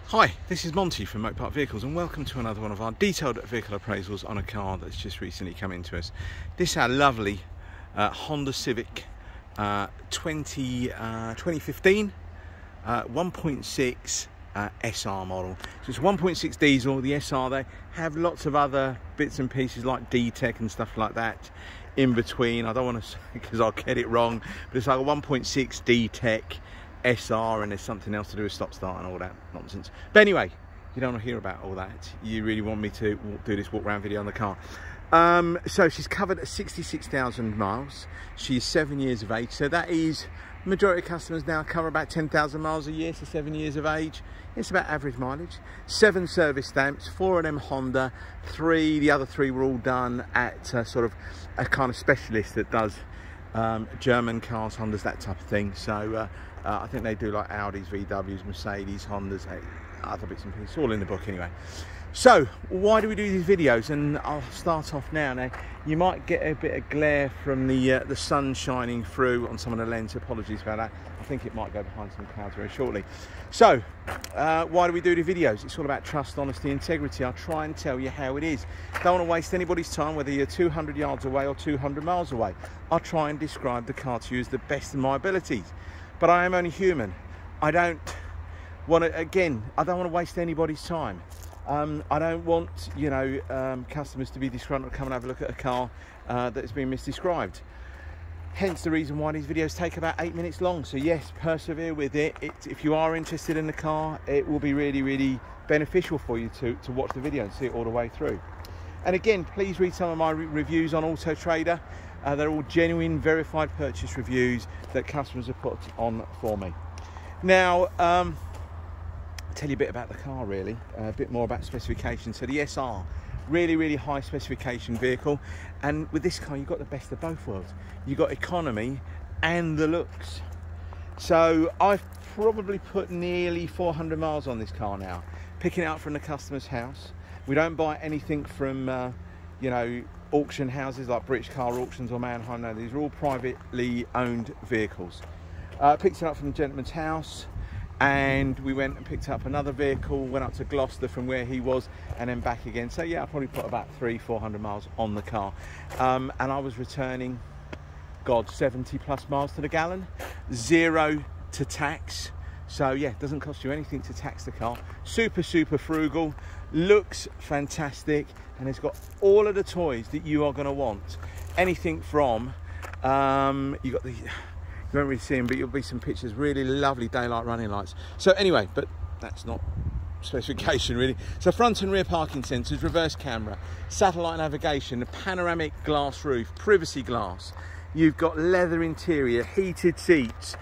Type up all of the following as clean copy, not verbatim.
Hi, this is Monty from Motor Park Vehicles and welcome to another one of our detailed vehicle appraisals on a car that's just recently come into us. This is our lovely Honda Civic 2015 1.6 SR model. So it's 1.6 diesel. The SR, they have lots of other bits and pieces like i-Dtec and stuff like that in between. I don't want to say because I'll get it wrong, but it's like a 1.6 i-Dtec SR, and there's something else to do with stop start and all that nonsense. But anyway, you don't want to hear about all that. You really want me to do this walk around video on the car. So she's covered 66,000 miles. She's 7 years of age, so that is, majority of customers now cover about 10,000 miles a year, so 7 years of age. It's about average mileage. 7 service stamps, 4 of them Honda, 3, the other 3 were all done at sort of a kind of specialist that does German cars, Hondas, that type of thing. So I think they do like Audis, VWs, Mercedes, Hondas, other bits and pieces, all in the book anyway. So why do we do these videos? And I'll start off now. Now you might get a bit of glare from the sun shining through on some of the lens. Apologies about that. I think it might go behind some clouds very shortly. So why do we do the videos? It's all about trust, honesty, integrity. I'll try and tell you how it is. Don't want to waste anybody's time, whether you're 200 yards away or 200 miles away. I'll try and describe the car to you as the best of my abilities. But I am only human. I don't want to, again, I don't want to waste anybody's time. I don't want, you know, customers to be disgruntled, come and have a look at a car that has been misdescribed. Hence the reason why these videos take about 8 minutes long. So yes, persevere with it. If you are interested in the car, it will be really, really beneficial for you to watch the video and see it all the way through. And again, please read some of my reviews on Auto Trader. They're all genuine, verified purchase reviews that customers have put on for me. Now, I'll tell you a bit about the car, really, a bit more about specifications. So the SR, really, really high specification vehicle. And with this car, you've got the best of both worlds. You've got economy and the looks. So I've probably put nearly 400 miles on this car now, picking it up from the customer's house. We don't buy anything from, you know, auction houses like British Car Auctions or Manheim. No, these are all privately owned vehicles. Picked it up from the gentleman's house, and we went and picked up another vehicle, went up to Gloucester from where he was, and then back again. So yeah, I probably put about 300-400 miles on the car, and I was returning, God, 70 plus miles to the gallon, 0 to tax. So yeah, it doesn't cost you anything to tax the car. Super, super frugal, looks fantastic, and it's got all of the toys that you are going to want. Anything from, you got the, you won't really see them, but you'll be some pictures, really lovely daylight running lights. So anyway, but that's not specification really. So front and rear parking sensors, reverse camera, satellite navigation, a panoramic glass roof, privacy glass. You've got leather interior, heated seats.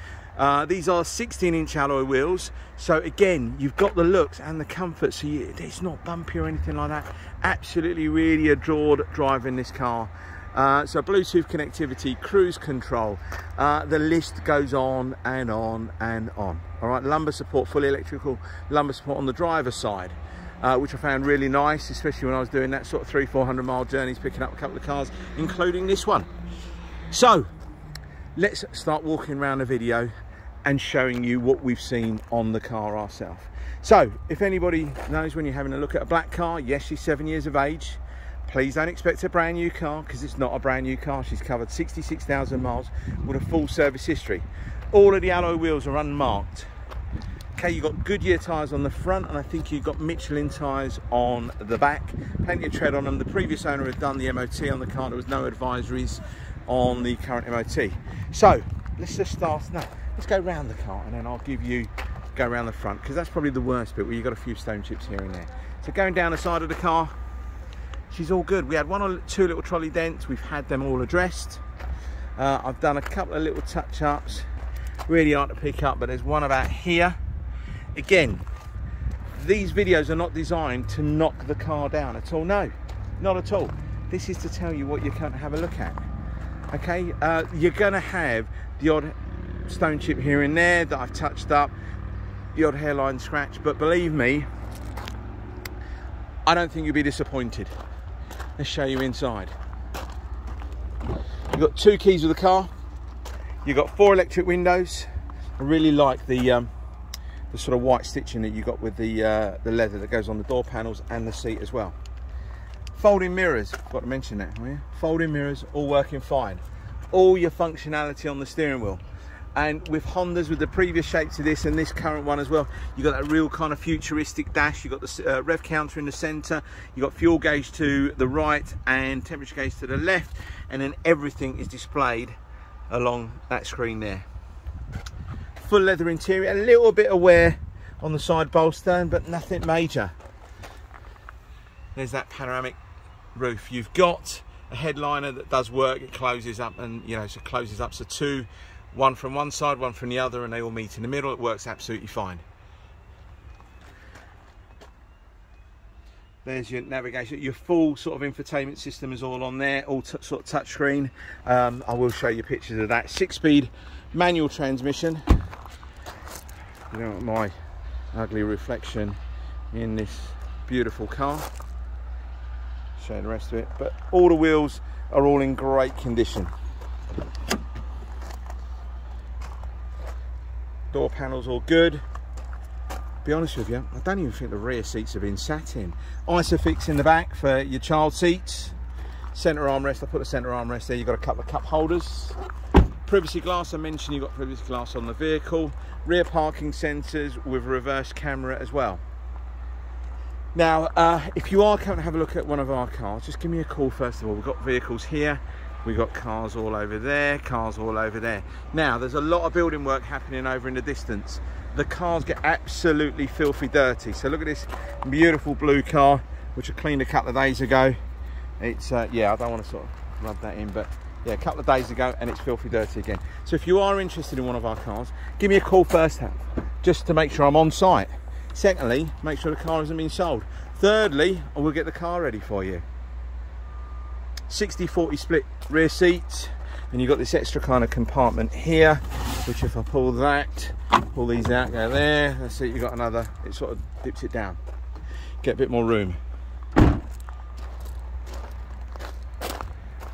These are 16-inch alloy wheels, so again, you've got the looks and the comfort, so it's not bumpy or anything like that. Absolutely really adored driving this car. So Bluetooth connectivity, cruise control, the list goes on and on and on. All right, lumbar support, fully electrical lumbar support on the driver's side, which I found really nice, especially when I was doing that sort of 300-400 mile journeys, picking up a couple of cars, including this one. So let's start walking around the video and showing you what we've seen on the car ourselves. So if anybody knows, when you're having a look at a black car, yes, she's 7 years of age. Please don't expect a brand new car, because it's not a brand new car. She's covered 66,000 miles with a full service history. All of the alloy wheels are unmarked. Okay, you've got Goodyear tyres on the front, and I think you've got Michelin tyres on the back. Plenty of tread on them. The previous owner had done the MOT on the car. There was no advisories on the current MOT. So let's just start now. Let's go round the car, and then I'll give you go around the front, because that's probably the worst bit, where you've got a few stone chips here and there. So going down the side of the car, she's all good. We had 1 or 2 little trolley dents. We've had them all addressed. I've done a couple of little touch-ups, really hard to pick up, but there's one about here. Again, these videos are not designed to knock the car down at all. No, not at all. This is to tell you what you're going to have a look at. Okay, you're going to have the odd stone chip here and there that I've touched up, the odd hairline scratch, but believe me, I don't think you'll be disappointed. Let's show you inside. You've got 2 keys with the car. You've got 4 electric windows. I really like the the sort of white stitching that you got with the leather that goes on the door panels and the seat as well. Folding mirrors, got to mention that, haven't you? Folding mirrors, all working fine. All your functionality on the steering wheel. And with Hondas, with the previous shape to this and this current one as well, you got that real kind of futuristic dash. You got the rev counter in the center, you got fuel gauge to the right and temperature gauge to the left, and then everything is displayed along that screen there. Full leather interior, a little bit of wear on the side bolster, but nothing major. There's that panoramic roof. You've got a headliner that does work. It closes up, and you know, so it closes up, so two, one from one side, one from the other, and they all meet in the middle. It works absolutely fine. There's your navigation. Your full sort of infotainment system is all on there, all sort of touch screen. I will show you pictures of that. 6-speed manual transmission. You know, my ugly reflection in this beautiful car. Show you the rest of it, but all the wheels are all in great condition. Door panels all good. Be honest with you, I don't even think the rear seats have been sat in. Isofix in the back for your child seats. Centre armrest, I put the centre armrest there. You've got a couple of cup holders. Privacy glass, I mentioned you've got privacy glass on the vehicle. Rear parking sensors with reverse camera as well. Now, if you are coming to have a look at one of our cars, just give me a call first of all. We've got vehicles here. We've got cars all over there, cars all over there. Now, there's a lot of building work happening over in the distance. The cars get absolutely filthy dirty. So look at this beautiful blue car, which I cleaned a couple of days ago. It's, yeah, I don't want to sort of rub that in, but yeah, a couple of days ago, and it's filthy dirty again. So if you are interested in one of our cars, give me a call first, just to make sure I'm on site. Secondly, make sure the car hasn't been sold. Thirdly, I will get the car ready for you. 60-40 split rear seats, and you've got this extra kind of compartment here, which if I pull that, pull these out, go there, that's it, you've got another, it sort of dips it down. Get a bit more room.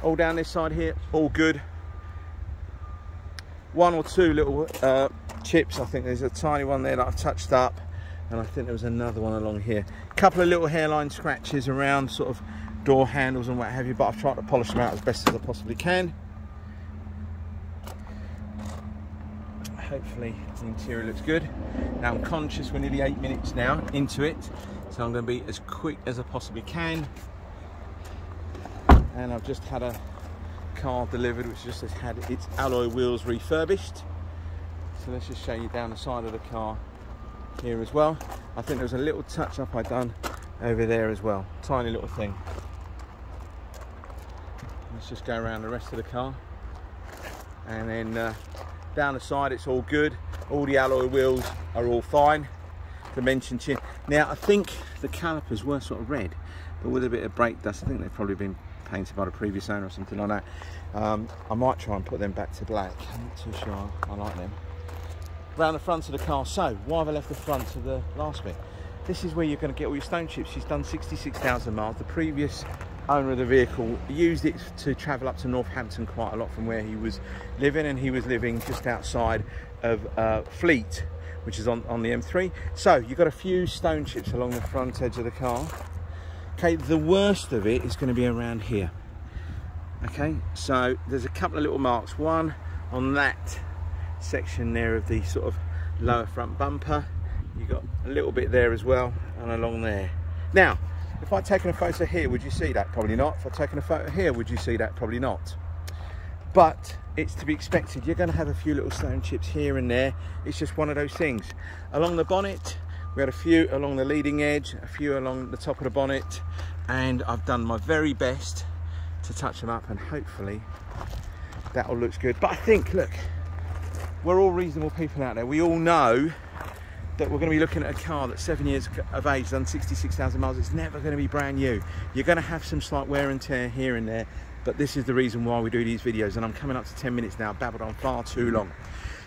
All down this side here, all good. One or two little chips, I think there's a tiny one there that I've touched up, and I think there was another one along here. A couple of little hairline scratches around sort of door handles and what have you, but I've tried to polish them out as best as I possibly can. Hopefully the interior looks good. Now I'm conscious we're nearly 8 minutes now into it, so I'm going to be as quick as I possibly can. And I've just had a car delivered which just has had its alloy wheels refurbished. So let's just show you down the side of the car here as well. I think there was a little touch up I done over there as well, tiny little thing. Let's just go around the rest of the car, and then down the side it's all good. All the alloy wheels are all fine. Dimension chin. Now I think the calipers were sort of red, but with a bit of brake dust, I think they've probably been painted by the previous owner or something like that. I might try and put them back to black. I'm not too sure I like them. Around the front of the car. So why have I left the front of the last bit? This is where you're going to get all your stone chips. She's done 66,000 miles. The previous owner of the vehicle used it to travel up to Northampton quite a lot from where he was living, and he was living just outside of Fleet, which is on the M3. So you've got a few stone chips along the front edge of the car. Okay, the worst of it is going to be around here. Okay, so there's a couple of little marks. One on that section there of the sort of lower front bumper. You've got a little bit there as well, and along there. Now, if I'd taken a photo here, would you see that? Probably not. If I'd taken a photo here, would you see that? Probably not. But it's to be expected. You're going to have a few little stone chips here and there. It's just one of those things. Along the bonnet, we had a few along the leading edge, a few along the top of the bonnet, and I've done my very best to touch them up, and hopefully that all looks good. But I think, look, we're all reasonable people out there. We all know that we're going to be looking at a car that's 7 years of age, done 66,000 miles. It's never going to be brand new. You're going to have some slight wear and tear here and there, but this is the reason why we do these videos, and I'm coming up to 10 minutes now. I've babbled on far too long.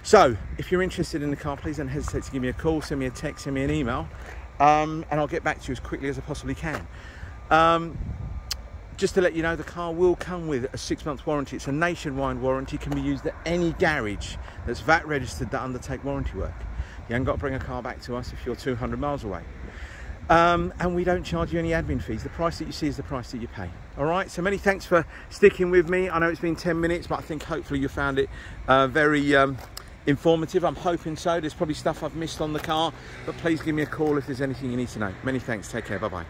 So if you're interested in the car, please don't hesitate to give me a call, send me a text, send me an email, and I'll get back to you as quickly as I possibly can. Just to let you know, the car will come with a 6-month warranty. It's a nationwide warranty, can be used at any garage that's VAT registered that undertake warranty work. You haven't got to bring a car back to us if you're 200 miles away. And we don't charge you any admin fees. The price that you see is the price that you pay. All right, so many thanks for sticking with me. I know it's been 10 minutes, but I think hopefully you found it very informative. I'm hoping so. There's probably stuff I've missed on the car, but please give me a call if there's anything you need to know. Many thanks. Take care. Bye-bye.